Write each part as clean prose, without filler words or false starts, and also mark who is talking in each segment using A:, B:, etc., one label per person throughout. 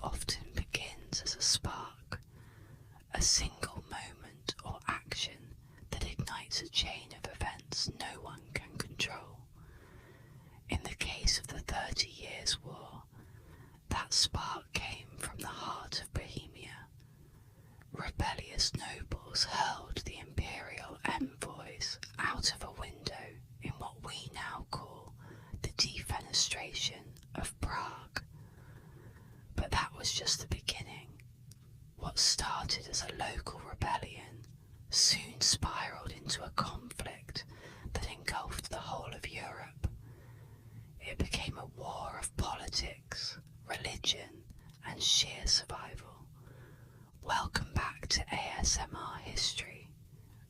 A: war often begins as a spark, a single moment or action that ignites a chain of events no one can control. In the case of the 30 Years' War, that spark came from the heart of Bohemia. Rebellious nobles hurled the imperial envoys out of a window in what we now call the defenestration of Prague. But that was just the beginning. What started as a local rebellion soon spiraled into a conflict that engulfed the whole of Europe. It became a war of politics, religion, and sheer survival. Welcome back to ASMR History,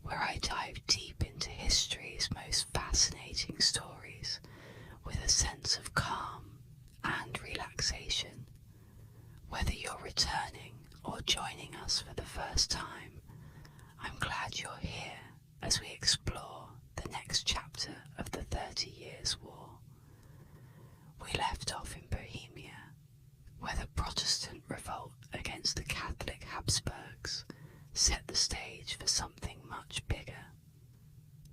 A: where I dive deep into history's most fascinating stories with a sense of calm and relaxation. Whether you're returning or joining us for the first time, I'm glad you're here as we explore the next chapter of the 30 Years' War. We left off in Bohemia, where the Protestant revolt against the Catholic Habsburgs set the stage for something much bigger.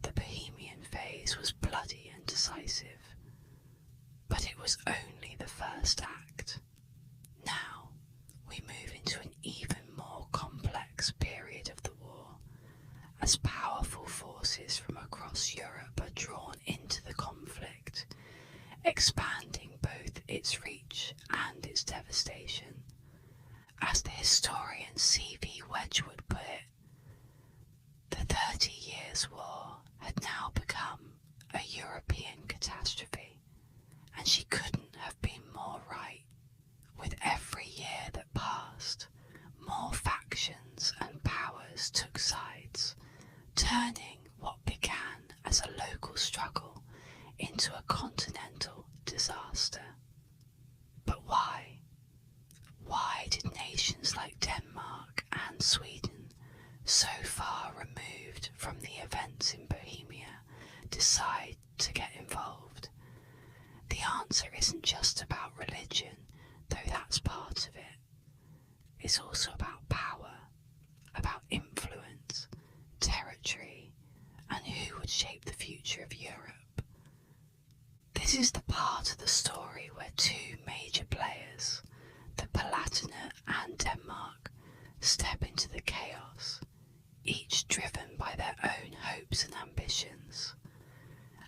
A: The Bohemian phase was bloody and decisive, but it was only the first act. Now we move into an even more complex period of the war, as powerful forces from across Europe are drawn into the conflict, expanding both its reach and its devastation. As the historian C.V. Wedgwood put it, the 30 Years' War had now become a European catastrophe, and she couldn't have been more right. With every year that passed, more factions and powers took sides, turning what began as a local struggle into a continental disaster. But why? Why did nations like Denmark and Sweden, so far removed from the events in Bohemia, decide to get involved? The answer isn't just about religion, though that's part of it. It's also about power, about influence, territory, and who would shape the future of Europe. This is the part of the story where two major players, the Palatinate and Denmark, step into the chaos, each driven by their own hopes and ambitions.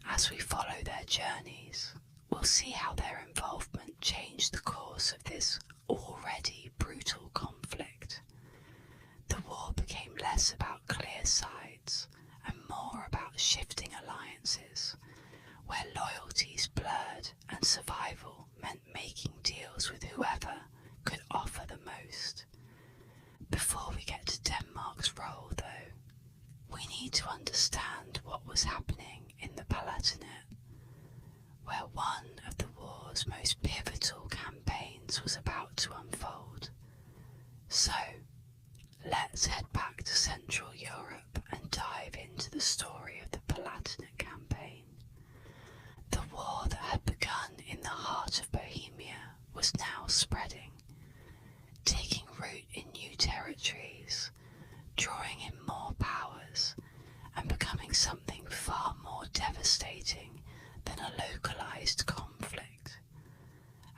A: As we follow their journeys, we'll see how their involvement changed the course of this already brutal conflict. The war became less about clear sides and more about shifting alliances, where loyalties blurred and survival meant making deals with whoever could offer the most. Before we get to Denmark's role, though, we need to understand what was happening in the Palatinate, where one of the war's most pivotal campaigns was about to unfold. So, let's head back to Central Europe and dive into the story of the Palatinate campaign. The war that had begun in the heart of Bohemia was now spreading, taking root in new territories, drawing in more powers, and becoming something far more devastating than a localized conflict.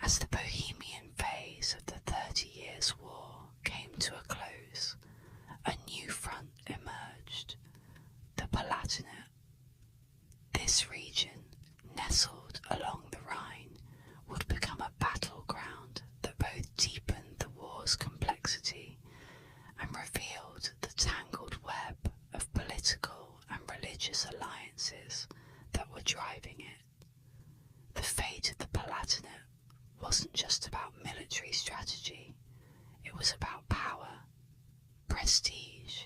A: As the Bohemian phase of the 30 Years' War came to a close, a new front emerged, the Palatinate. This region, nestled along the Rhine, would become a battleground that both deepened the war's complexity and revealed the tangled web of political and religious alliances that were driving it. The fate of the Palatinate wasn't just about military strategy, it was about power, prestige,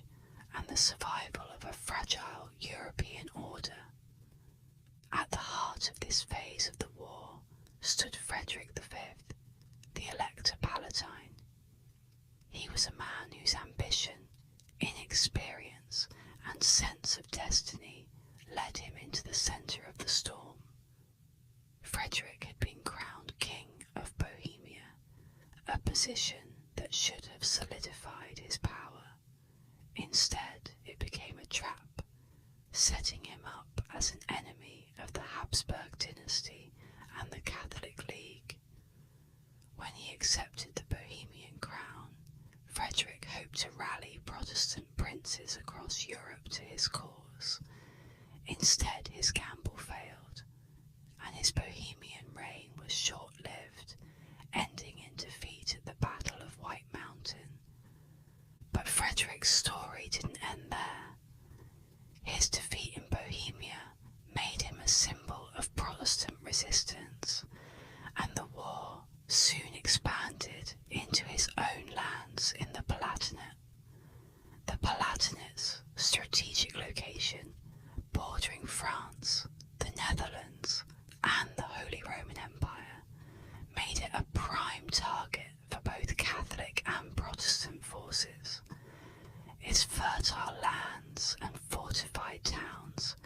A: and the survival of a fragile European order. At the heart of this phase of the war stood Frederick V, the Elector Palatine. He was a man whose ambition, inexperience, and sense of destiny led him into the centre of the storm. Frederick had been crowned King of Bohemia, a position that should have solidified his power. Instead, it became a trap, setting him up as an enemy of the Habsburg dynasty and the Catholic League. When he accepted the Bohemian crown, Frederick hoped to rally Protestant princes across Europe to his cause. Instead, his gamble failed, and his Bohemian reign was short-lived, ending in defeat at the Battle of White Mountain. But Frederick's story didn't end there. His defeat in Bohemia made him a symbol of Protestant resistance, and the war soon expanded into his own lands in the Palatinate. The Palatinate's strategic location, bordering France, the Netherlands, and the Holy Roman Empire, made it a prime target for both Catholic and Protestant forces. Its fertile lands and fortified towns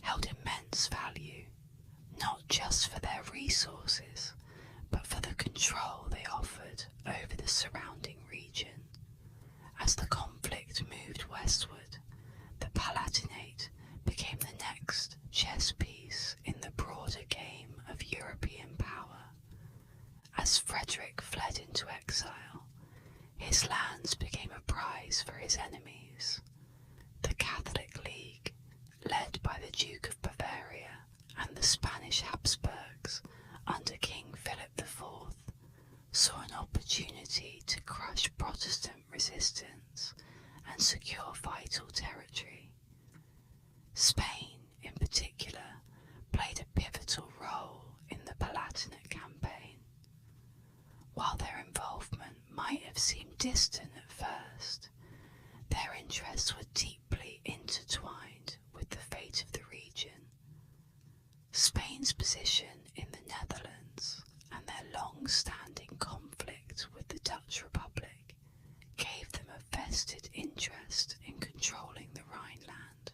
A: held immense value, not just for their resources, but for the control they offered over the surrounding region. As the conflict moved westward, the Palatinate became the next chess piece in the broader game of European power. As Frederick fled into exile, his lands became a prize for his enemies. The Catholic League, led by the Duke of Bavaria and the Spanish Habsburgs under King Philip IV, saw an opportunity to crush Protestant resistance and secure vital territory. Spain, in particular, played a pivotal role in the Palatinate campaign. While their involvement might have seemed distant at first, their interests were deeply intertwined with the fate of the region. Spain's position in the Netherlands and their long-standing conflict with the Dutch Republic gave them a vested interest in controlling the Rhineland.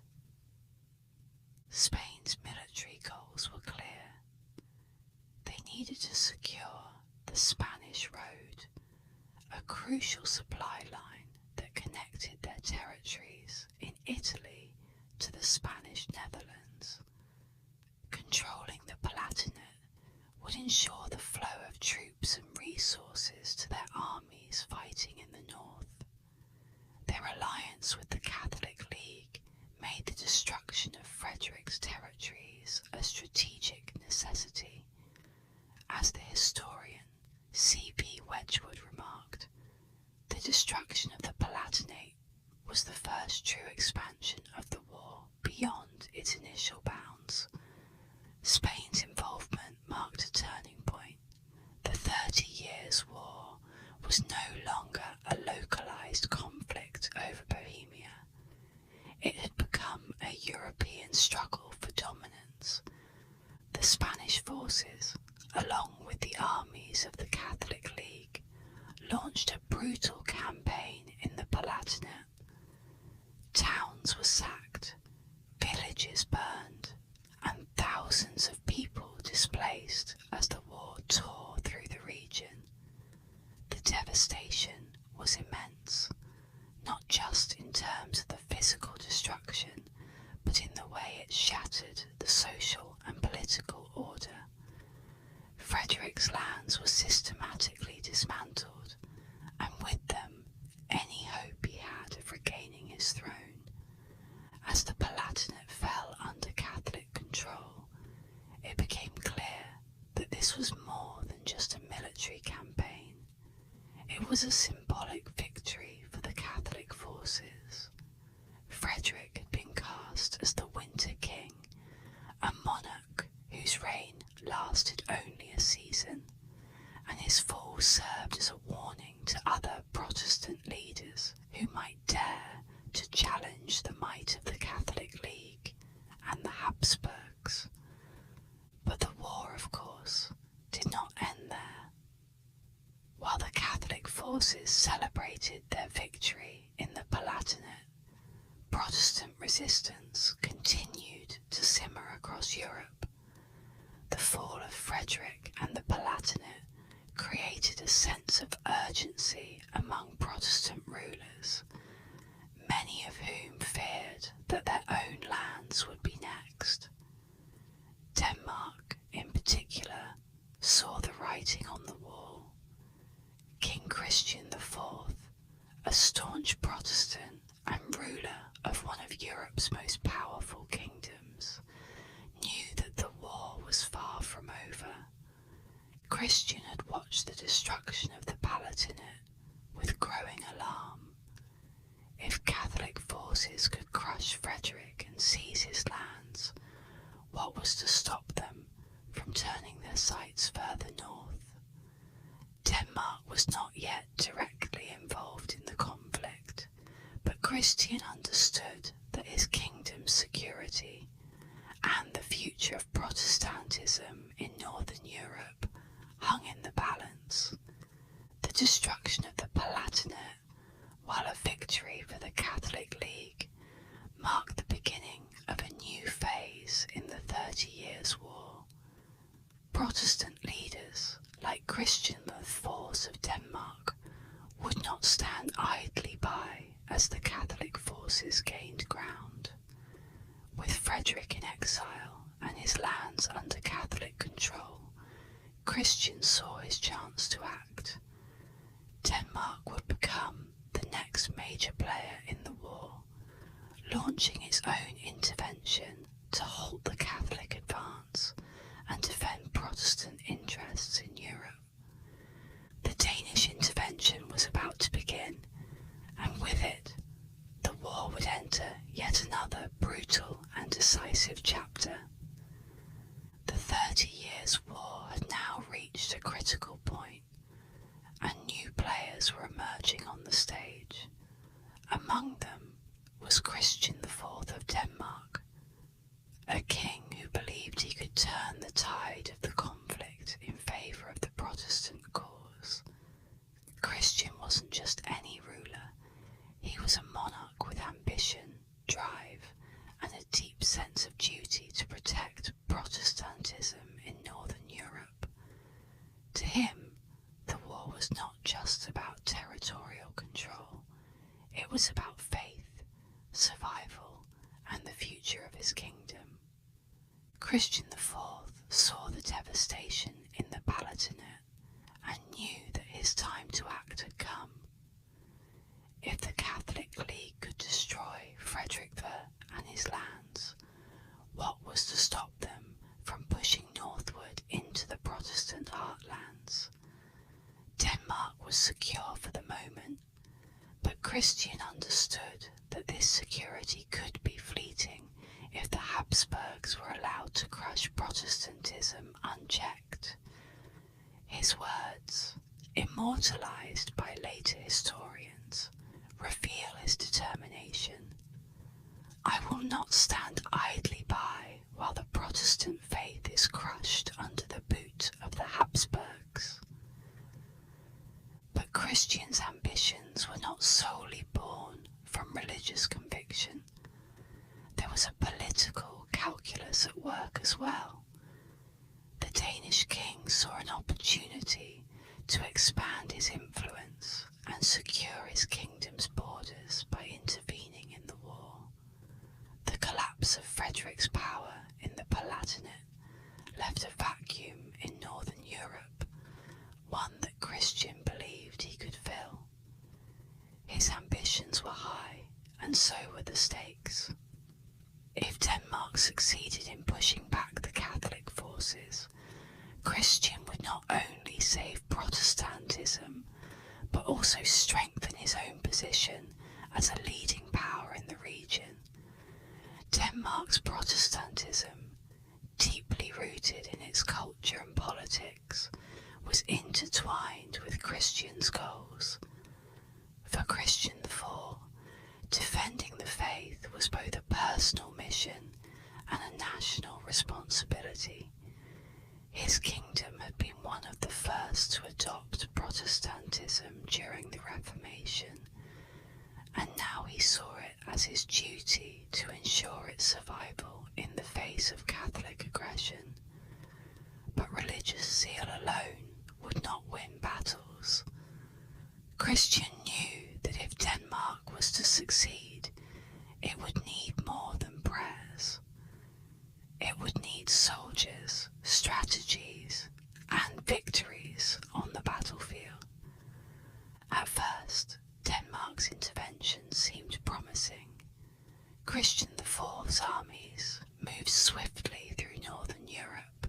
A: Spain's military goals were clear. They needed to secure the Spanish Road, a crucial supply line that connected their territories in Italy to the Spanish Netherlands. Controlling the Palatinate would ensure the flow of troops and resources to their armies fighting in the north. Their alliance with the Catholic League made the destruction of Frederick's territories a strategic necessity. As the historian C.P. Wedgwood remarked, the destruction of the Palatinate was the first true expansion of the war beyond its initial bounds. Spain's involvement marked a turning point. The 30 Years' War was no longer a localized conflict over Bohemia. It had become a European struggle for dominance. The Spanish forces, along with the armies of the Catholic League, launched a brutal campaign in the Palatinate. Towns were sacked, villages burned, and thousands of people displaced as the war tore through the region. The devastation was immense, not just in terms of the physical destruction, but in the way it shattered the social and political order. Frederick's lands were systematically dismantled, and with them any hope he had of regaining his throne. As the Palatinate fell under Catholic control, it became clear that this was more than just a military campaign. It was a symbolic victory for the Catholic forces. Frederick had been cast as the Winter King, a monarch whose reign lasted only a season, and his fall served as a warning to other Protestant leaders who might dare to challenge the might of the Catholic League and the Habsburgs. But the war, of course, did not end there. While the Catholic forces celebrated their victory in the Palatinate, Protestant resistance continued to simmer across Europe. The fall of Frederick and the Palatinate created a sense of urgency among Protestant rulers, many of whom feared that their own lands would be next. Denmark, in particular, saw the writing on the wall. King Christian IV, a staunch Protestant and ruler of one of Europe's most powerful kingdoms, knew that the war was far from over. Christian had watched the destruction of the Palatinate with growing alarm. If Catholic forces could crush Frederick and seize his lands, what was to stop them from turning their sights further north? Denmark was not yet directly involved in the conflict, but Christian understood that his kingdom's security and the future of Protestantism in Northern Europe hung in the balance. The destruction of the Palatinate, while a victory for the Catholic League, marked the beginning of a new phase in the 30 Years' War. Protestant leaders, like Christian IV of Denmark, would not stand idly by as the Catholic forces gained ground. With Frederick in exile and his lands under Catholic control, Christian saw his chance to act. Denmark would become the next major player in the war, launching its own intervention to halt the Catholic advance and defend Protestant interests in Europe. The Danish intervention was about to begin, and with it, the war would enter yet another brutal and decisive chapter. The 30 Years' War had now reached a critical point, and new players were emerging on the stage. Among them was Christian IV of Denmark, a king who believed he could turn the tide of the conflict in favour of the Protestant cause. Christian wasn't just any ruler, he was a monarch with ambition, drive, and a deep sense of duty to protect Protestantism in Northern Europe. To him, the war was not just about territorial control, it was about faith, survival, and the future of his kingdom. Christian IV saw the devastation in the Palatinate and knew that his time to act had come. If the Catholic League could destroy Frederick V and his lands, what was to stop them from pushing northward into the Protestant heartlands? Denmark was secure for the moment, but Christian understood that this security could be fleeting if the Habsburgs were allowed to crush Protestantism unchecked. His words, immortalized by later historians, reveal his determination. I will not stand idly by while the Protestant faith is crushed under the boot of the Habsburgs. But Christian's ambitions were not solely born from religious conviction. There was a political calculus at work as well. The Danish king saw an opportunity to expand his influence and secure his kingdom's borders by intervening in the war. The collapse of Frederick's power in the Palatinate left a vacuum in Northern Europe, one that Christian believed he could fill. His ambitions were high, and so were the stakes. If Denmark succeeded in pushing back the Catholic forces, Christian would not only save Protestantism, but also strengthen his own position as a leading power in the region. Denmark's Protestantism, deeply rooted in its culture and politics, was intertwined with Christian's goals. For Christian IV, defending the faith was both a personal mission and a national responsibility. His kingdom had been one of the first to adopt Protestantism during the Reformation, and now he saw it as his duty to ensure its survival in the face of Catholic aggression. But religious zeal alone would not win battles. Christian knew that if Denmark was to succeed, it would need more than prayers. It would need soldiers, strategies, and victories on the battlefield. At first, Denmark's intervention seemed promising. Christian IV's armies moved swiftly through northern Europe,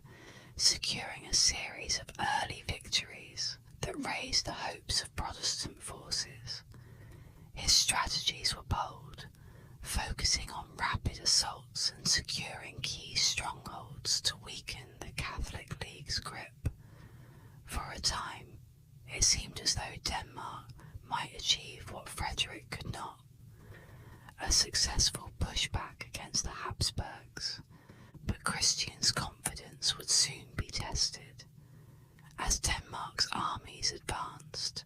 A: securing a series of early victories that raised the hopes of Protestant forces. His strategies were bold, focusing on rapid assaults and securing key strongholds to weaken the Catholic League's grip. For a time, it seemed as though Denmark might achieve what Frederick could not: a successful pushback against the Habsburgs, but Christian's confidence would soon be tested. As Denmark's armies advanced,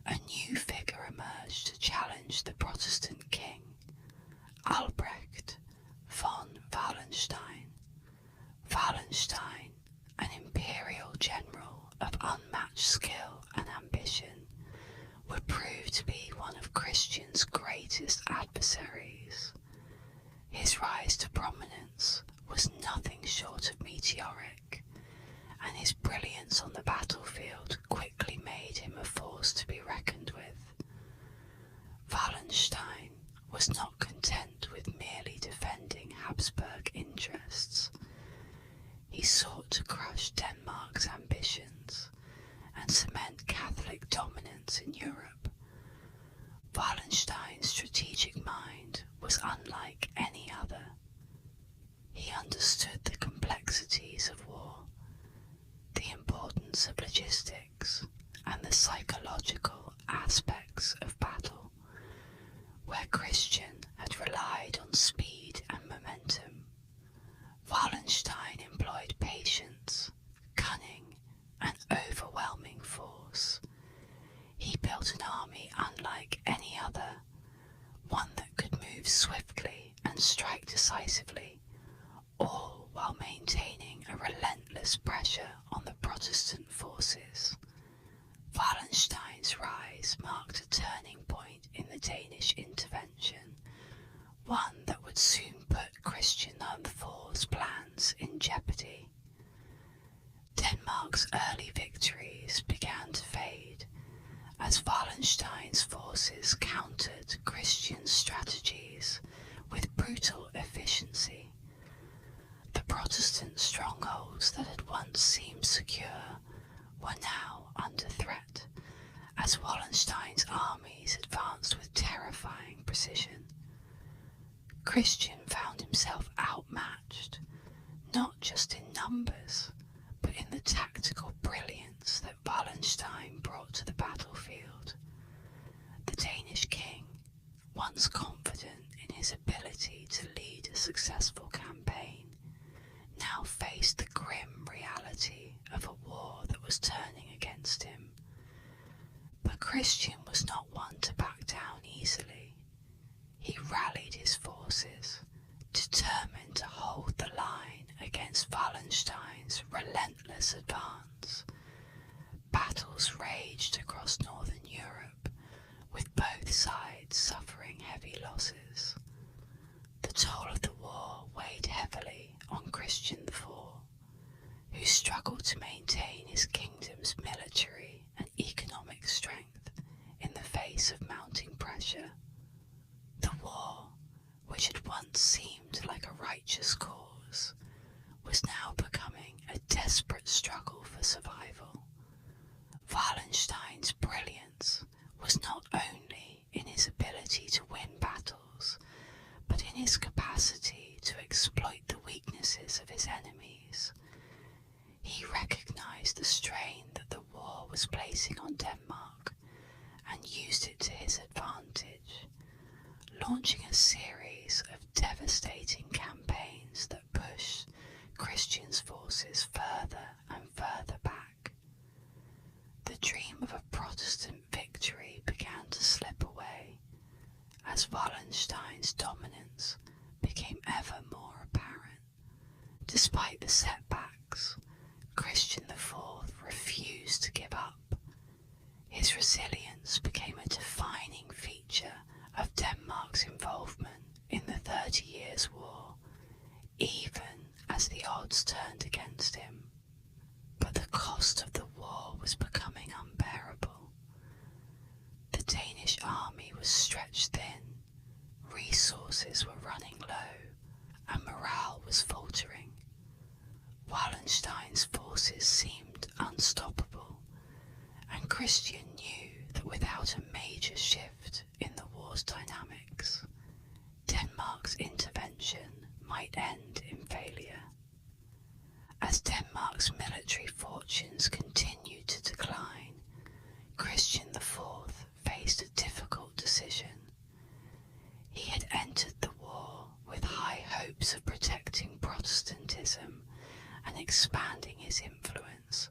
A: a new figure emerged to challenge the Protestant king, Albrecht von Wallenstein. Wallenstein, an imperial general of unmatched skill and ambition, would prove to be one of Christian's greatest adversaries. His rise to prominence was nothing short of meteoric, and his brilliance on the battlefield quickly made him a force to be reckoned with. Wallenstein was not content with merely defending Habsburg interests. He sought to crush Denmark's ambitions and cement Catholic dominance in Europe. Wallenstein's strategic mind was unlike any other. He understood the complexities of war, the importance of logistics, and the psychological aspects of battle. Where Christian had relied on speed and momentum, Wallenstein employed patience, cunning, and overwhelming force. He built an army unlike any other, one that could move swiftly and strike decisively, all while maintaining a relentless pressure on the Protestant forces. Wallenstein's rise marked a turning point in the Danish intervention, one that would soon put Christian IV's plans in jeopardy. Denmark's early victories began to fade as Wallenstein's forces countered Christian's strategies with brutal efficiency. The Protestant strongholds that had once seemed secure were now under threat, as Wallenstein's armies advanced with terrifying precision. Christian found himself outmatched, not just in numbers, but in the tactical brilliance that Wallenstein brought to the battlefield. The Danish king, once confident in his ability to lead a successful campaign, now faced the grim reality of a war that was turning against him. But Christian was not one to back down easily. He rallied his forces, determined to hold the line against Wallenstein's relentless advance. Battles raged across northern Europe, with both sides suffering heavy losses. The toll of the war weighed heavily on Christian IV, who struggled to maintain his kingdom's military and economic strength in the face of mounting pressure. The war, which had once seemed like a righteous cause, was now becoming a desperate struggle for survival. Wallenstein's brilliance was not only in his ability to win battles, but in his capacity to exploit the weaknesses of his enemies. He recognized the strain that the war was placing on Denmark and used it to his advantage, launching a series of devastating campaigns that pushed Christian's forces further and further back. The dream of a Protestant victory began to slip away as Wallenstein's dominance became ever more apparent. Despite the setbacks, Christian IV refused to give up. His resilience became a defining feature of Denmark's involvement in the 30 Years' War, even as the odds turned against him. But the cost of the war was becoming unbearable. The Danish army was stretched thin, resources were running low, and morale was faltering. Wallenstein's forces seemed unstoppable, and Christian knew that without a major shift in the war's dynamics, Denmark's intervention might end in failure. As Denmark's military fortunes continued to decline, Christian IV faced a difficult decision. He had entered the war with high hopes of protecting Protestantism and expanding his influence,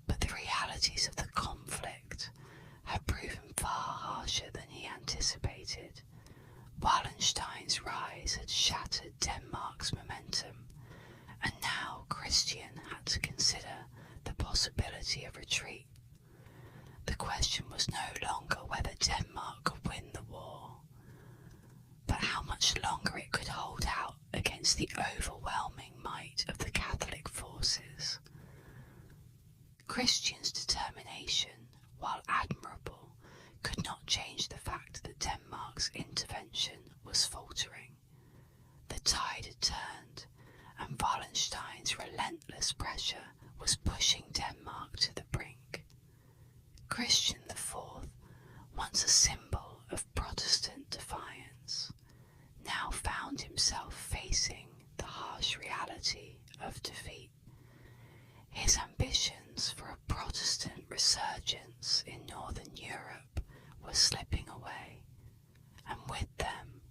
A: but the realities of the conflict had proven far harsher than he anticipated. Wallenstein's rise had shattered Denmark's momentum, and now Christian had to consider the possibility of retreat. The question was no longer whether Denmark could win the war, but how much longer it could hold out against the overwhelming might of the Catholic forces. Christian's determination, while admirable, could not change the fact that Denmark's intervention was faltering. The tide had turned, and Wallenstein's relentless pressure was pushing Denmark to the brink. Christian IV, once a symbol of Protestant defiance, now found himself facing the harsh reality of defeat. His ambitions for a Protestant resurgence in Northern Europe were slipping away, and with them,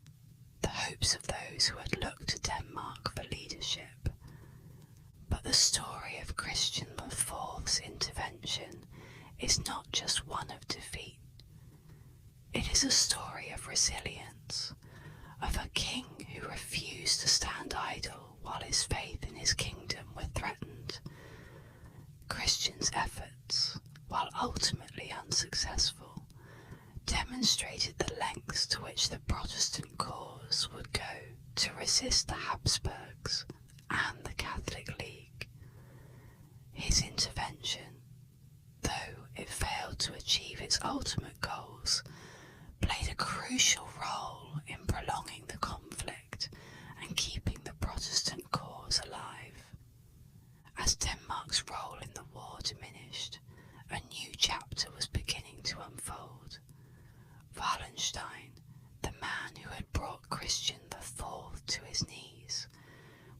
A: the hopes of those who had looked to Denmark for leadership. But the story of Christian IV's intervention is not just one of defeat. It is a story of resilience, of a king who refused to stand idle while his faith in his kingdom were threatened. Christian's efforts, while ultimately unsuccessful, demonstrated the lengths to which the Protestant cause would go to resist the Habsburgs and the Catholic League. His intervention, though it failed to achieve its ultimate goals, played a crucial role in prolonging the conflict and keeping the Protestant cause alive. As Denmark's role in the war diminished, a new chapter was beginning to unfold. Wallenstein, the man who had brought Christian IV to his knees,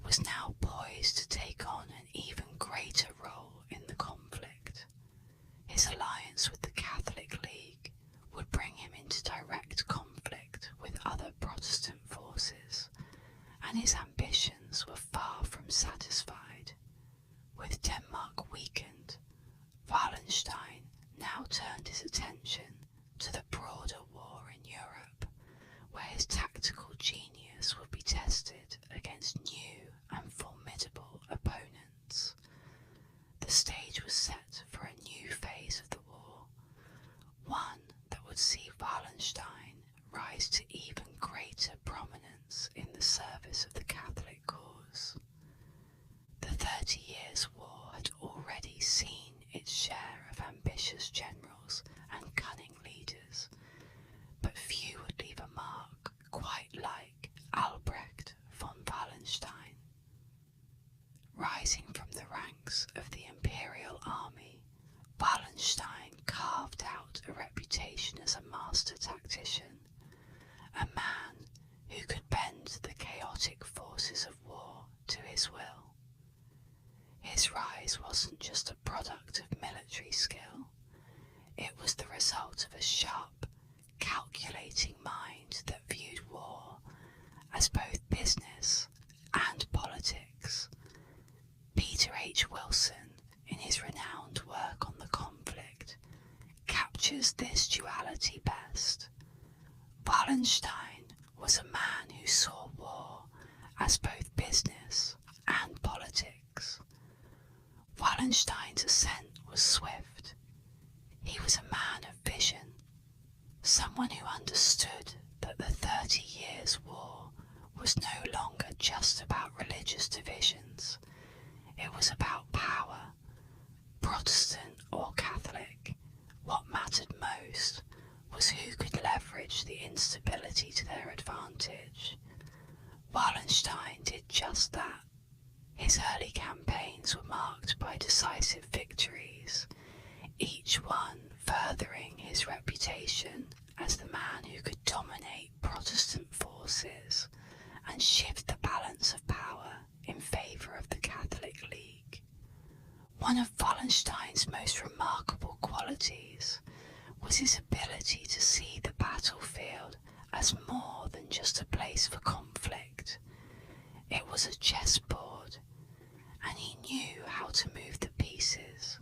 A: was now poised to take on an even greater role in the conflict. His alliance with the Catholic League would bring him into direct conflict with other Protestant forces, and his ambitions were far from satisfied. With Denmark weakened, Wallenstein now turned his attention to the broader war in Europe, where his tactical genius would be tested against new and formidable opponents. The stage was set for a new phase of the war, one that would see Wallenstein rise to even greater prominence in the service of the Catholic cause. The 30 Years' War had already seen its share of ambitious generals and cunning leaders, but few would leave a mark quite like Albrecht von Wallenstein. Rising from the ranks of the imperial army, Wallenstein carved out a reputation as a master tactician, a man who could bend the chaotic forces of war to his will. His rise wasn't just a product of military skill, it was the result of a sharp, calculating mind that viewed war as both business and politics. Peter H. Wilson, in his renowned work on the conflict, captures this duality best. Wallenstein was a man who saw war as both business and politics. Wallenstein's ascent was swift. He He was a man of vision, someone who understood that the 30 Years' War was no longer just about religious divisions. It was about power, Protestant or Catholic. What mattered most was who could leverage the instability to their advantage. Wallenstein did just that. His early campaigns were marked by decisive victories, each one furthering his reputation as the man who could dominate Protestant forces and shift the balance of power in favour of the Catholic League. One of Wallenstein's most remarkable qualities was his ability to see the battlefield as more than just a place for conflict. It was a chessboard, and he knew how to move the pieces.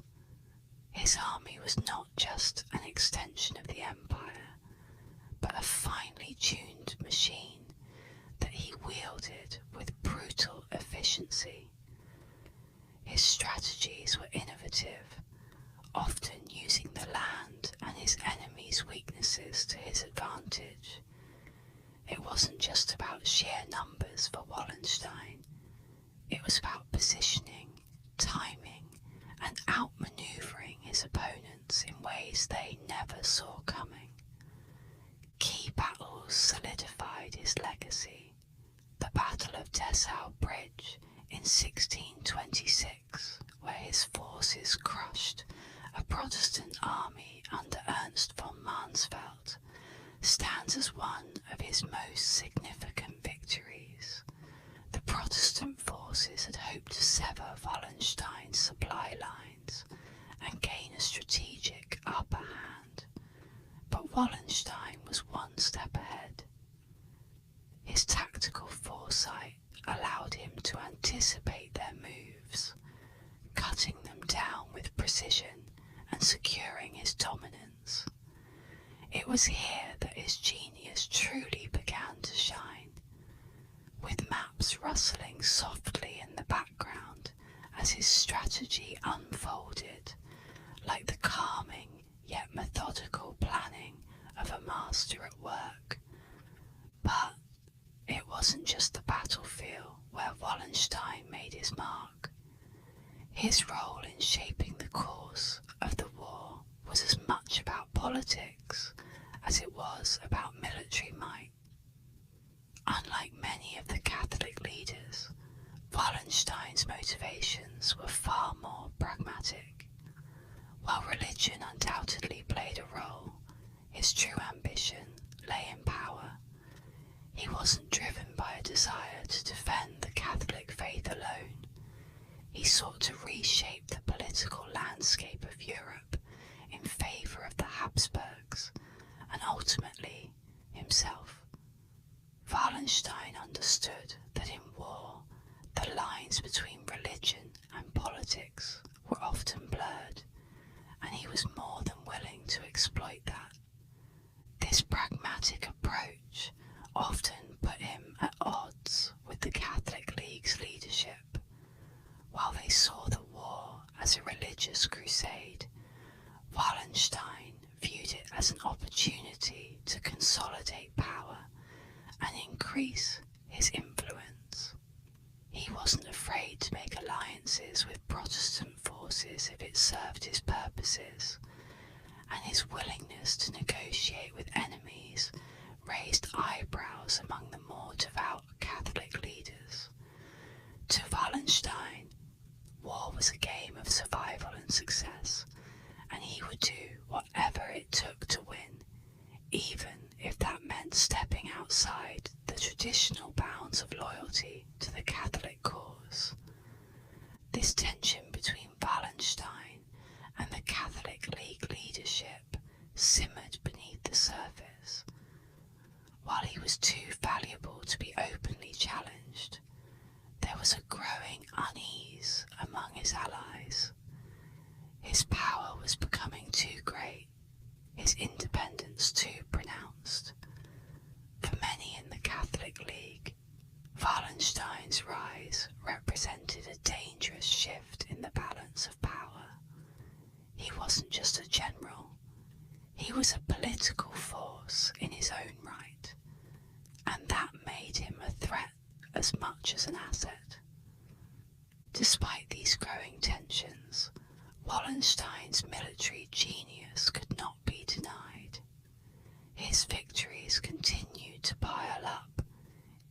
A: His army was not just an extension of the empire, but a finely tuned machine that he wielded with brutal efficiency. His strategies were innovative, often using the land and his enemies' weaknesses to his advantage. It wasn't just about sheer numbers for Wallenstein. It was about positioning, timing, and outmaneuvering his opponents in ways they never saw coming. Key battles solidified his legacy. The Battle of Dessau Bridge in 1626, where his forces crushed a Protestant army under Ernst von Mansfeld, stands as one of his most significant victories. The Protestant forces had hoped to sever Wallenstein's supply lines and gain a strategic upper hand, but Wallenstein was one step ahead. His tactical foresight allowed him to anticipate their moves, cutting them down with precision and securing his dominance. It was here that his genius truly began to shine, with maps rustling softly in the background as his strategy unfolded, like the calming yet methodical planning of a master at work. But it wasn't just the battlefield where Wallenstein made his mark. His role in shaping the course of the war was as much about politics as it was about military might. Unlike many of the Catholic leaders, Wallenstein's motivations were far more pragmatic. While religion undoubtedly played a role, his true ambition lay in power. He wasn't driven by a desire to defend the Catholic faith alone. He sought to reshape the political landscape of Europe in favour of the Habsburgs and ultimately himself. Wallenstein understood that in war, the lines between religion and politics were often blurred, and he was more than willing to exploit that. This pragmatic approach often put him at odds with the Catholic League's leadership. While they saw the war as a religious crusade, Wallenstein viewed it as an opportunity to consolidate power and increase his influence. He wasn't afraid to make alliances with Protestant forces if it served his purposes, and his willingness to negotiate with enemies raised eyebrows among the more devout Catholic leaders. To Wallenstein, war was a game of survival and success, and he would do whatever it took to win, even if that meant stepping outside the traditional bounds of loyalty to the Catholic cause. This tension between Wallenstein and the Catholic League leadership simmered beneath the surface. While he was too valuable to be openly challenged, there was a growing unease among his allies. His power was becoming too great, his independence too pronounced. For many in the Catholic League, Wallenstein's rise represented a dangerous shift in the balance of power. He wasn't just a general, He was a political force in his own right, and that made him a threat as much as an asset. Despite these growing tensions, Wallenstein's military genius could not be denied. His victories continued to pile up,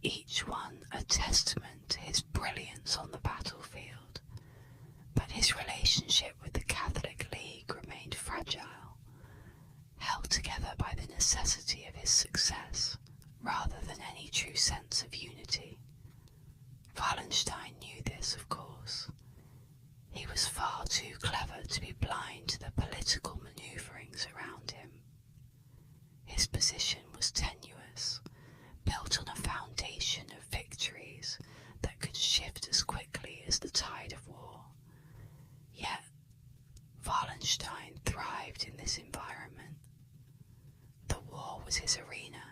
A: each one a testament to his brilliance on the battlefield, but his relationship with the Catholic League remained fragile, held together by the necessity of his success rather than any true sense of unity. Wallenstein knew this, of course. He was far too clever to be blind to the political manoeuvrings around him. His position was tenuous, built on a foundation of victories that could shift as quickly as the tide of war. Yet, Wallenstein thrived in this environment. The war was his arena,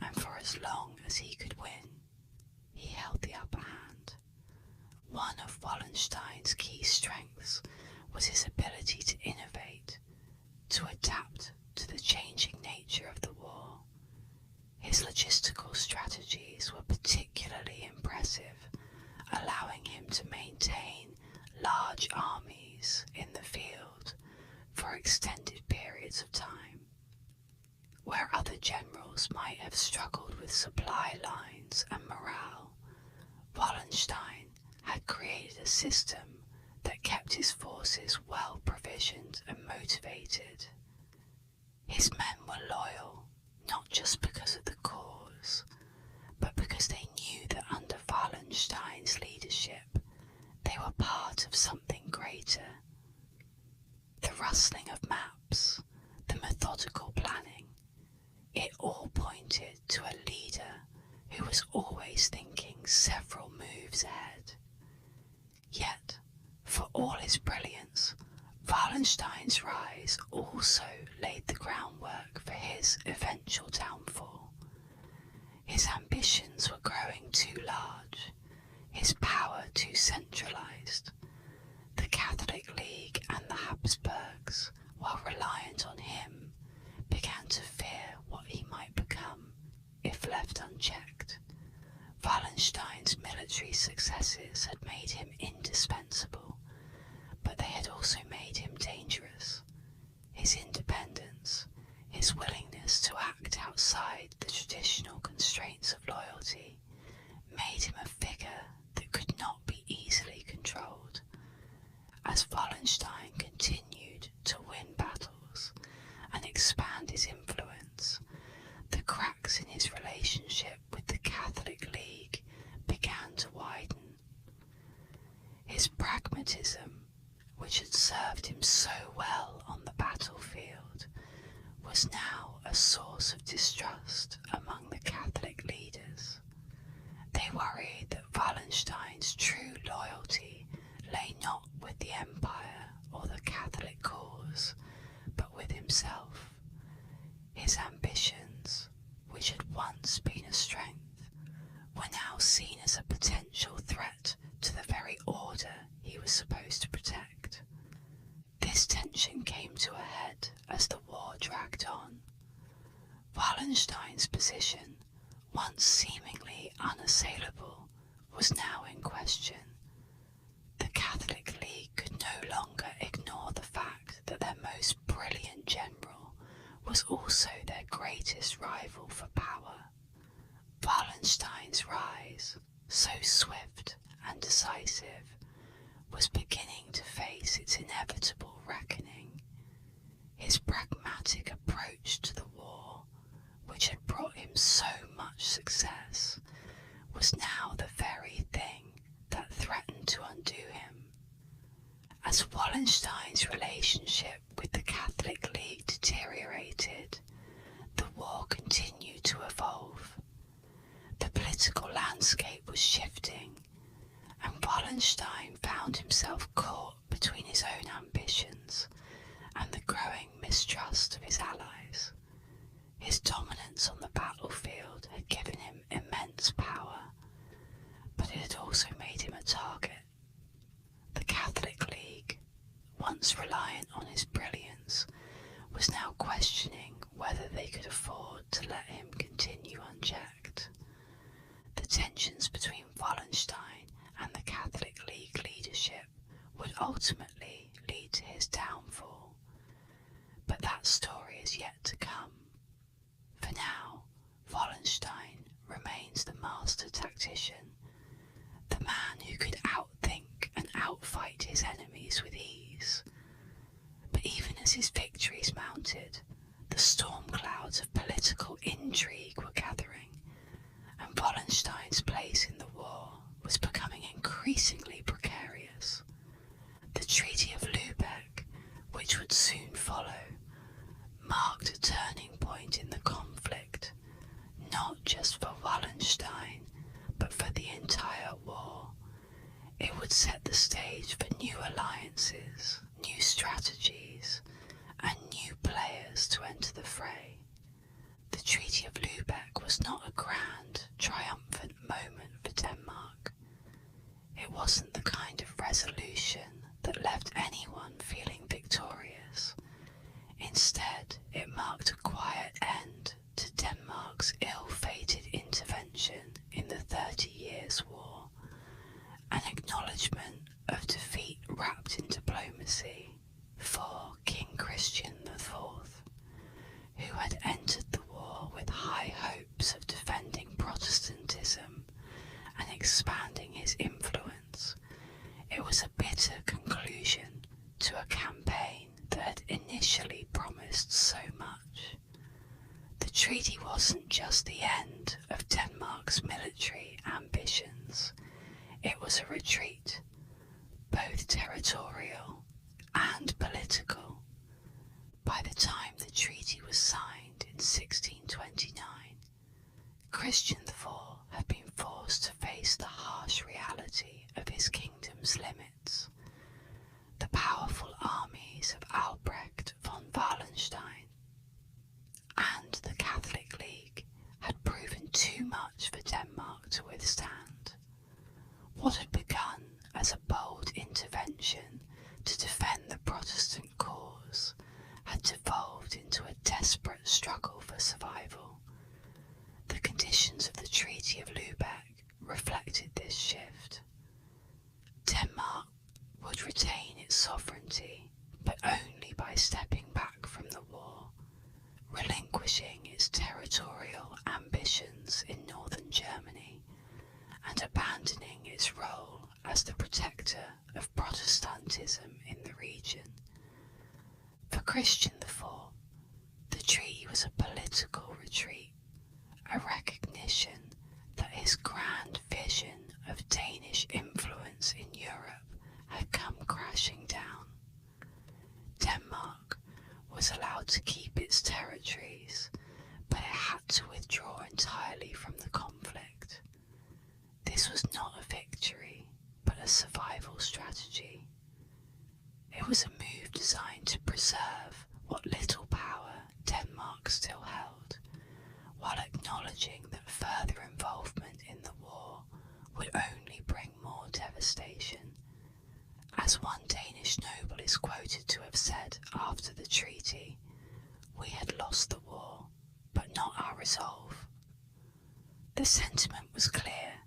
A: and for as long as he could win, he held the upper hand. One of Wallenstein's key strengths was his ability to innovate, to adapt to the changing nature of the war. His logistical strategies were particularly impressive, allowing him to maintain large armies in the field for extended periods of time. Where other generals might have struggled with supply lines and morale, Wallenstein had created a system that kept his forces well provisioned and motivated. His men were loyal, not just because of the cause, but because they knew that under Wallenstein's leadership, they were part of something greater. The rustling of maps, the methodical planning, it all pointed to a leader who was always thinking several moves ahead. Yet, for all his brilliance, Wallenstein's rise also laid the groundwork for his eventual downfall. His ambitions were growing too large, his power too centralized. The Catholic League and the Habsburgs, while reliant on him, began to fear what he might become if left unchecked. Wallenstein's military successes had made him indispensable, but they had also made him dangerous. His independence, his willingness to act outside the traditional constraints of loyalty, made him a figure that could not be easily controlled. As Wallenstein continued to win battles and expand his influence, the cracks in his relationship with the Catholic League began to widen. His pragmatism, which had served him so well on the battlefield, was now a source of distrust among the Catholic leaders. They worried that Wallenstein's true loyalty lay not with the empire or the Catholic cause, but with himself. His ambitions, which had once been a strength, were now seen as a potential threat to the very order he was supposed to protect. This tension came to a head as the war dragged on. Wallenstein's position, once seemingly unassailable, was now in question. The Catholic League could no longer ignore the fact that their most brilliant general was also their greatest rival for power. Wallenstein's rise, so swift and decisive, was beginning to face its inevitable reckoning. His pragmatic approach to the war, which had brought him so much success, was now the very thing that threatened to undo him. As Wallenstein's relationship with the Catholic League deteriorated, the war continued to evolve. The political landscape was shifting, and Wallenstein found himself caught between his own ambitions and the growing mistrust of his allies. His dominance on the battlefield had given him immense power, but it had also made him a target. The Catholic League, once reliant on his brilliance, was now questioning whether they could afford to let him continue unchecked. The tensions between Wallenstein and the Catholic League leadership would ultimately lead to his downfall, but that story is yet to come. For now, Wallenstein remains the master tactician, the man who could outthink and outfight his enemies with ease. But even as his victories mounted, the storm clouds of political intrigue were gathering, and Wallenstein's place in the war was becoming increasingly precarious. The Treaty of Lübeck, which would soon follow, marked a turning point in the conflict, not just for Wallenstein, but for the entire war. It would set the stage for new alliances, new strategies, and new players to enter the fray. The Treaty of Lübeck was not a grand, triumphant moment for Denmark. It wasn't the kind of resolution that left anyone feeling victorious. Instead, it marked a quiet end to Denmark's ill-fated intervention in the 30 Years' War, an acknowledgement of defeat wrapped in diplomacy for King Christian IV, who had entered the war with high hopes of defending Protestantism and expanding his influence. It was a bitter conclusion to a campaign that had initially promised so much. The treaty wasn't just the end of Denmark's military ambitions. It was a retreat, both territorial and political. By the time the treaty was signed in 1629, Christian IV had been forced to face the harsh reality of his kingdom's limits. The powerful armies of Albrecht von Wallenstein and the Catholic League had proven too much for Denmark to withstand. What had begun as a bold intervention to defend the Protestant cause had devolved into a desperate struggle for survival. The conditions of the Treaty of Lübeck reflected this shift. Denmark would retain its sovereignty, but only by stepping back from the war, relinquishing its territorial ambitions in northern Germany, and abandoning its role as the protector of Protestantism in the region. For Christian IV, the treaty was a political retreat, a recognition that his grand vision of Danish influence in Europe had come crashing down. Denmark was allowed to keep its territories, but it had to withdraw entirely from the conflict. This was not a victory, but a survival strategy. It was a move designed to preserve what little power Denmark still held, while acknowledging that further involvement in the war would only bring more devastation. As one Danish noble is quoted to have said after the treaty, "We had lost the war, but not our resolve." The sentiment was clear.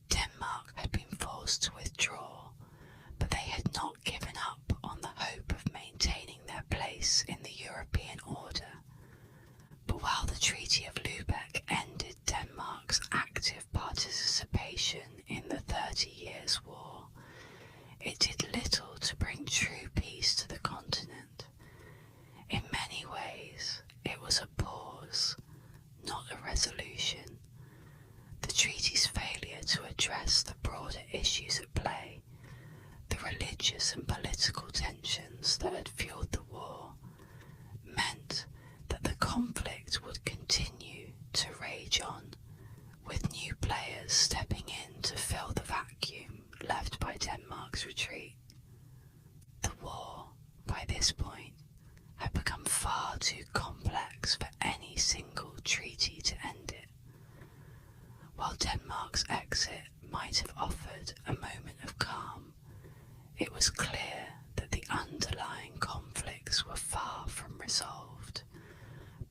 A: Denmark had been forced to withdraw, but they had not given up on the hope of maintaining their place in the European order. But while the Treaty of Lübeck ended Denmark's active participation in the 30 Years' War, it did little to bring true peace to the continent. In many ways, it was a pause, not a resolution. The treaty's failure to address the broader issues at play, the religious and political tensions that had fueled the war, meant that the conflict would continue to rage on, with new players stepping in to fill the vacuum left by Denmark's retreat. The war, by this point, had become far too complex for any single treaty to end it. While Denmark's exit might have offered a moment of calm, it was clear that the underlying conflicts were far from resolved.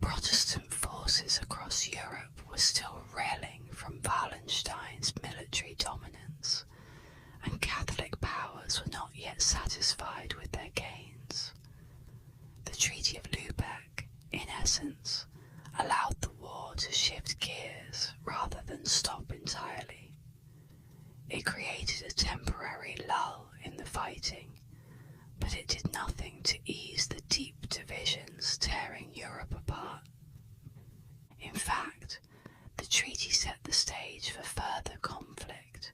A: Protestant forces across Europe were still reeling from Wallenstein's military dominance, and Catholic powers were not yet satisfied with their gains. The Treaty of Lubeck, in essence, allowed the war to shift gears rather than stop entirely. It created a temporary lull in the fighting, but it did nothing to ease the deep divisions tearing Europe apart. In fact, the treaty set the stage for further conflict,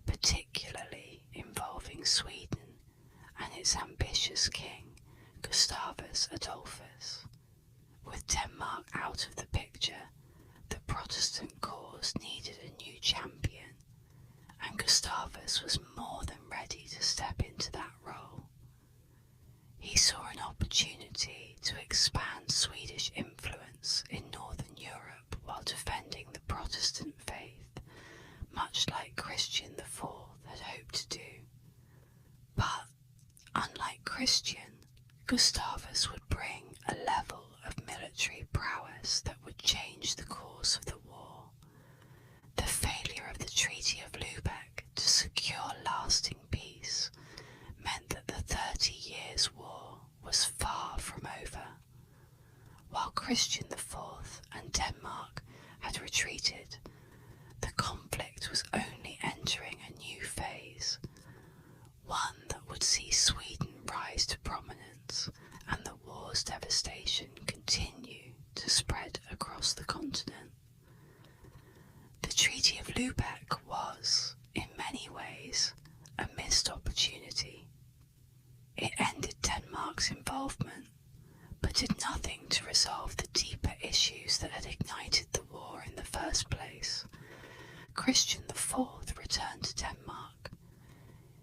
A: particularly involving Sweden and its ambitious king, Gustavus Adolphus. With Denmark out of the picture, the Protestant cause needed a new champion, and Gustavus was more than ready to step into that role. He saw an opportunity to expand Swedish influence in Northern Europe while defending the Protestant faith, much like Christian IV had hoped to do. But, unlike Christian, Gustavus would bring a level of military prowess that would change the course of the war. The failure of the Treaty of Lubeck to secure lasting peace meant that the 30 Years' War was far from over. While Christian IV and Denmark had retreated, the conflict was only entering a new phase, one that would see Sweden rise to prominence and the war's devastation continue to spread across the continent. The Treaty of Lubeck was, in many ways, a missed opportunity. It ended Denmark's involvement, but did nothing to resolve the deeper issues that had ignited the war in the first place. Christian IV returned to Denmark.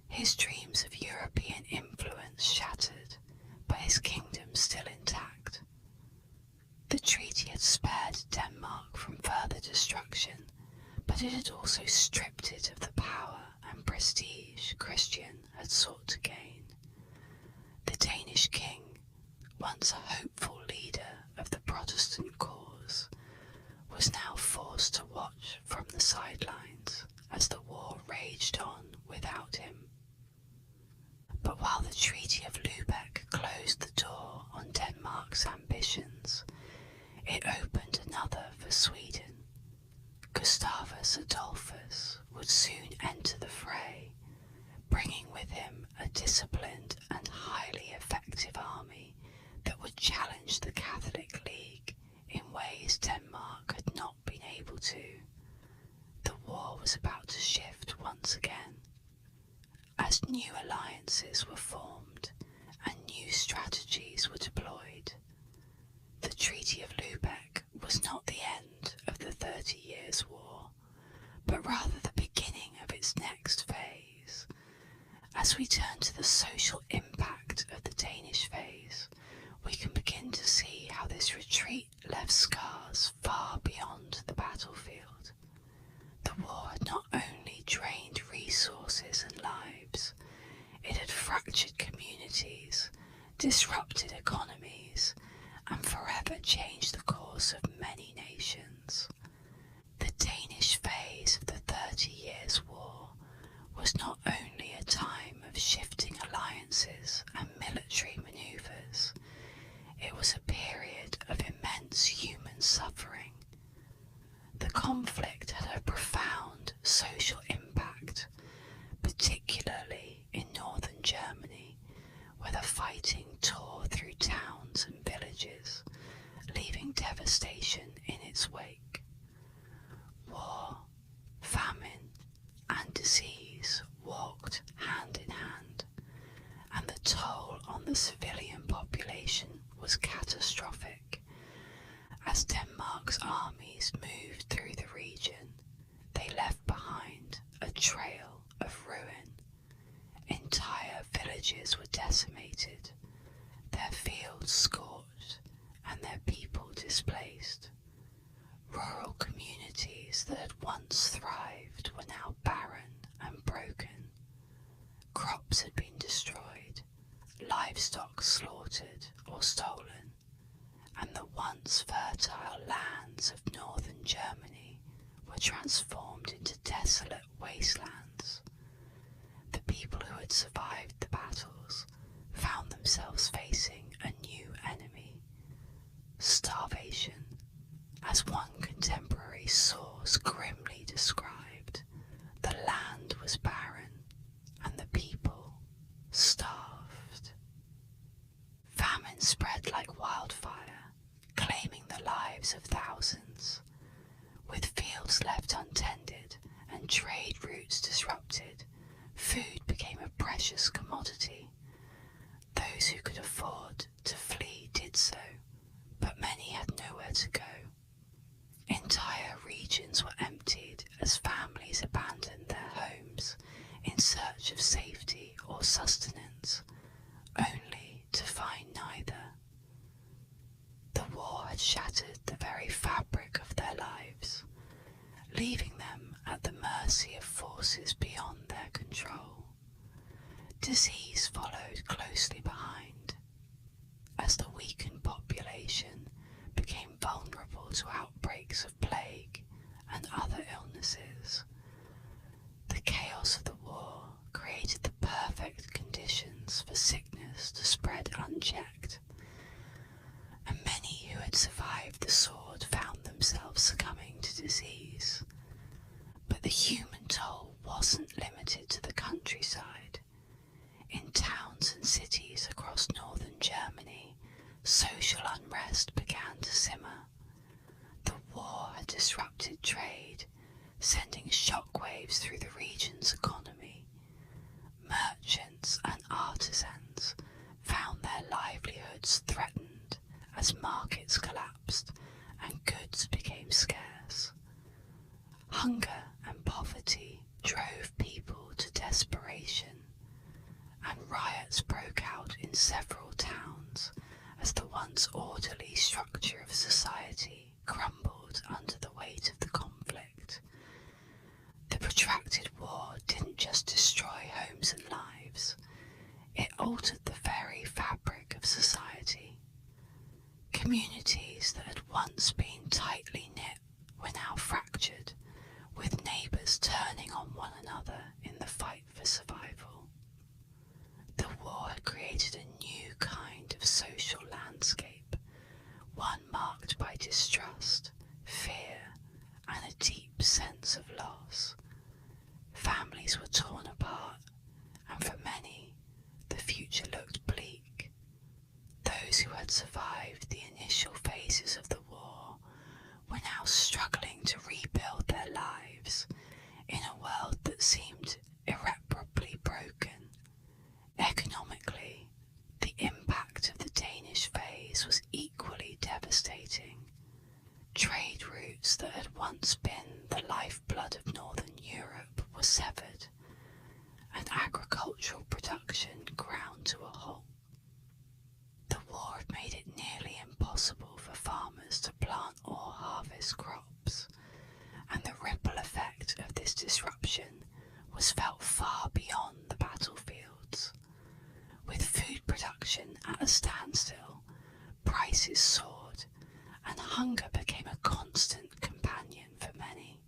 A: His dreams of European influence shattered, but his kingdom still intact. The treaty had spared Denmark from further destruction, but it had also stripped it of the power and prestige Christian had sought to gain. The Danish king, once a hopeful leader of the Protestant cause, was now forced to watch from the sidelines as the war raged on without him. But while the Treaty of Lubeck closed the door on Denmark's ambitions, it opened another for Sweden. Gustavus Adolphus would soon enter the fray, bringing with him a disciplined and highly effective army that would challenge the Catholic League in ways Denmark had not been able to. The war was about to shift once again, as new alliances were formed and new strategies were deployed. The Treaty of Lubeck was not the end of the 30 Years' War, but rather the beginning of its next phase. As we turn to the social impact of the Danish phase, we can begin to see how this retreat left scars far beyond the battlefield. The war had not only drained resources and lives, it had fractured communities, disrupted economies, and forever changed the course of many nations. The Danish phase of the 30 Years' War was not only a time of shifting alliances and military manoeuvres, it was a period of immense human suffering. The conflict had a profound social impact, particularly in northern Germany, where the fighting tore through towns and villages, leaving devastation in its wake. War, famine, and disease walked hand in hand, and the toll on the civilian population was catastrophic. As Denmark's armies moved through the region, they left behind a trail of ruin. Entire villages were decimated, their fields scorched, and their people displaced. Rural communities that had once thrived were now barren and broken. Crops had been destroyed, livestock slaughtered or stolen, and the once fertile lands of northern Germany were transformed into desolate wastelands. The people who had survived the battles found themselves facing a new enemy: starvation, as one contemporary source grimly described. The land was barren and the people starved. Famine spread like wildfire, claiming the lives of thousands. With fields left untended and trade routes disrupted, food became a precious commodity. Those who could afford to flee did so, but many had nowhere to go. Entire regions were emptied as families abandoned their homes in search of safety or sustenance, only to find neither. The war had shattered the very fabric of their lives, leaving them at the mercy of forces beyond their control. Disease followed closely behind, as the weakened population became vulnerable to outbreaks of plague and other illnesses. The chaos of the war created the perfect conditions for sickness to spread unchecked, and many who had survived the sword found themselves succumbing to disease. But the human toll wasn't limited to the countryside. In towns and cities across northern Germany, social unrest began to simmer. The war had disrupted trade, sending shockwaves through the region's economy. Merchants and artisans found their livelihoods threatened as markets collapsed and goods became scarce. Hunger and poverty drove people to desperation, and riots broke out in several towns as the once orderly structure of society crumbled under the weight of the conflict. The protracted war didn't just destroy homes and lives, it altered the very fabric of society. Communities that had once been tightly knit were now fractured, with neighbours turning on one another in the fight for survival. The war had created a new kind of social landscape, one marked by distrust, fear, and a deep sense of loss. Families were torn apart, and for many, the future looked bleak. Those who had survived the initial phases of the war were now struggling to rebuild their lives in a world that seemed irreparably broken. Economically, the impact of the Danish phase was equally devastating. Trade routes that had once been the lifeblood of northern Europe were severed, and agricultural production ground to a halt. The war had made it nearly impossible for farmers to plant or harvest crops, and the ripple effect of this disruption was felt far beyond the battlefields. With food production at a standstill, prices soared, and hunger became a constant companion for many.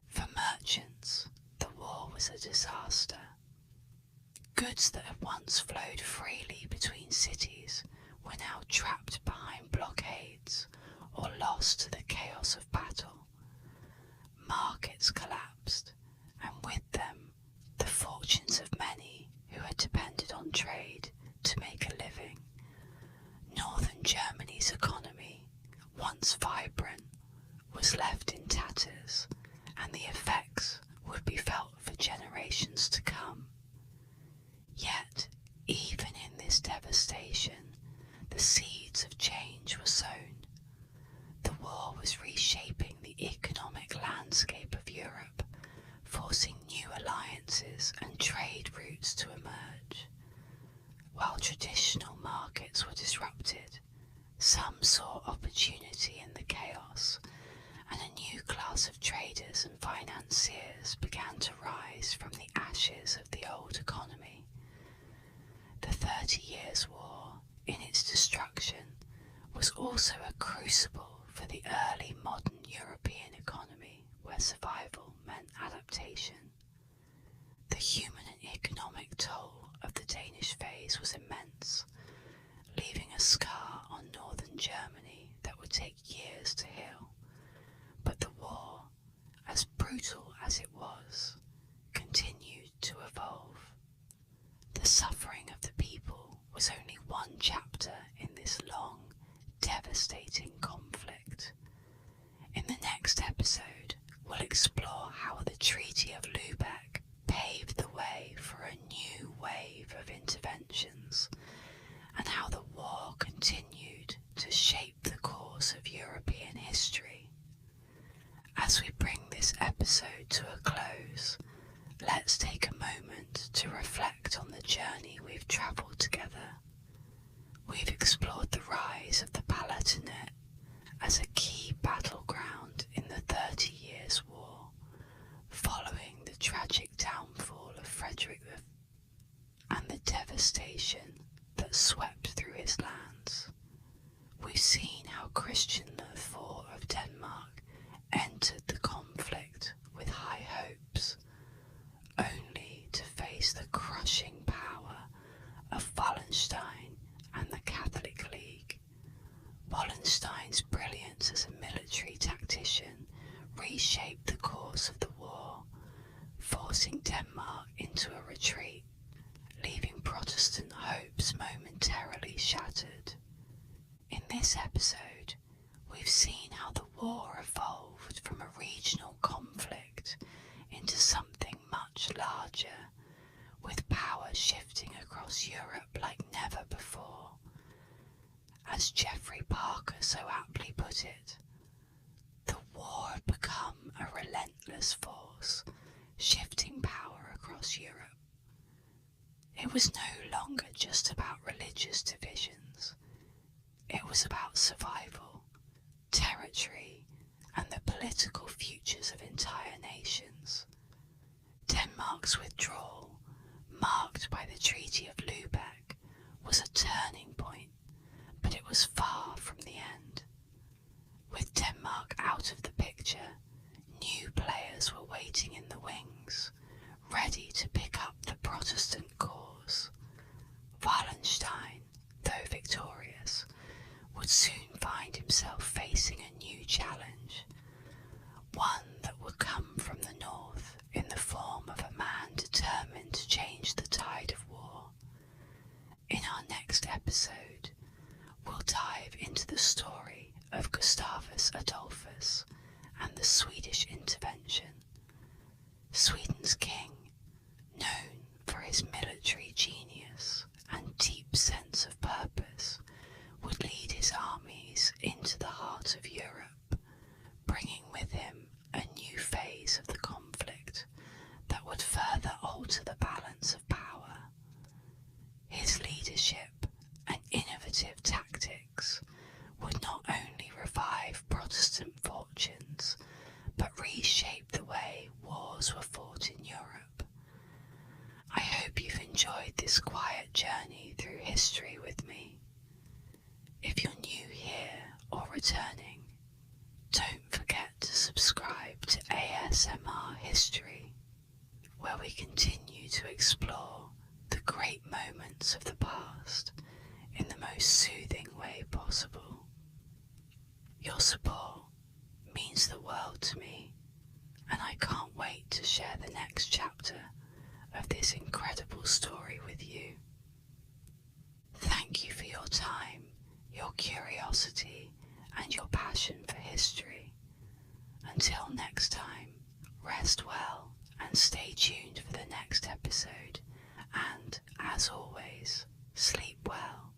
A: For merchants, the war was a disaster. Goods that had once flowed freely between cities were now trapped behind blockades or lost to the chaos of battle. Markets collapsed, and with them, the fortunes of many who had depended on trade to make a living. Northern Germany's economy, once vibrant, was left in tatters, and the effects would be felt for generations to come. Yet, even in this devastation, the seeds of change were sown. The war was reshaping the economic landscape of Europe, forcing new alliances and trade routes to emerge. While traditional markets were disrupted, some saw opportunity in the chaos, and a new class of traders and financiers began to rise from the ashes of the old economy. The 30 Years' War, in its destruction, was was also a crucible for the early modern European economy, where survival meant adaptation. The human and economic toll of the Danish phase was immense, leaving a scar on northern Germany that would take years to heal. But the war, as brutal as it was, continued to evolve. The suffering of the people was only one chapter in this long, devastating conflict. In the next episode, we'll explore how the Treaty of Lubeck paved the way for a new wave of interventions, and how the war continued to shape the course of European history. As we bring this episode to a close, let's take a moment to reflect on the journey we've travelled together. We've explored the rise of the Palatinate as a key battleground in the 30 Years' War, following the tragic downfall of Frederick V and the devastation that swept through his lands. We've seen how Christian IV of Denmark entered the conflict with high hopes, only to face the crushing power of Wallenstein and the Catholic League. Wallenstein's brilliance as a military tactician reshaped the course of the war, forcing Denmark into a retreat, leaving Protestant hopes momentarily shattered. In this episode, we've seen how the war evolved from a regional conflict into something much larger, with power shifting across Europe like never before. As Geoffrey Parker so aptly put it, the war had become a relentless force, shifting power across Europe. It was no longer just about religious divisions. It was about survival, territory, and the political futures of entire nations. Denmark's withdrawal, marked by the Treaty of Lubeck, was a turning point, but it was far from the end. With Denmark out of the picture, new players were waiting in the wings, ready to pick up the Protestant cause. Wallenstein, though victorious, would soon find himself facing a new challenge, one that would come from the north in the form of a man determined to change the tide of war. In our next episode, we'll dive into the story of Gustavus Adolphus and the Swedish intervention. Sweden's king, known for his military genius and deep sense of purpose, would lead his armies into the heart of Europe, bringing with him a new phase of the conflict that would further alter the balance of power. His leadership and innovative tactics would not only revive Protestant fortunes, but reshape the way wars were fought in Europe. I hope you've enjoyed this quiet journey through history with me. If you're new here or returning, don't forget to subscribe to ASMR History, where we continue to explore the great moments of the past in the most soothing way possible. Your support means the world to me, and I can't wait to share the next chapter of this incredible story with you. Thank you for your time, your curiosity, and your passion for history. Until next time, rest well and stay tuned for the next episode, and as always, sleep well.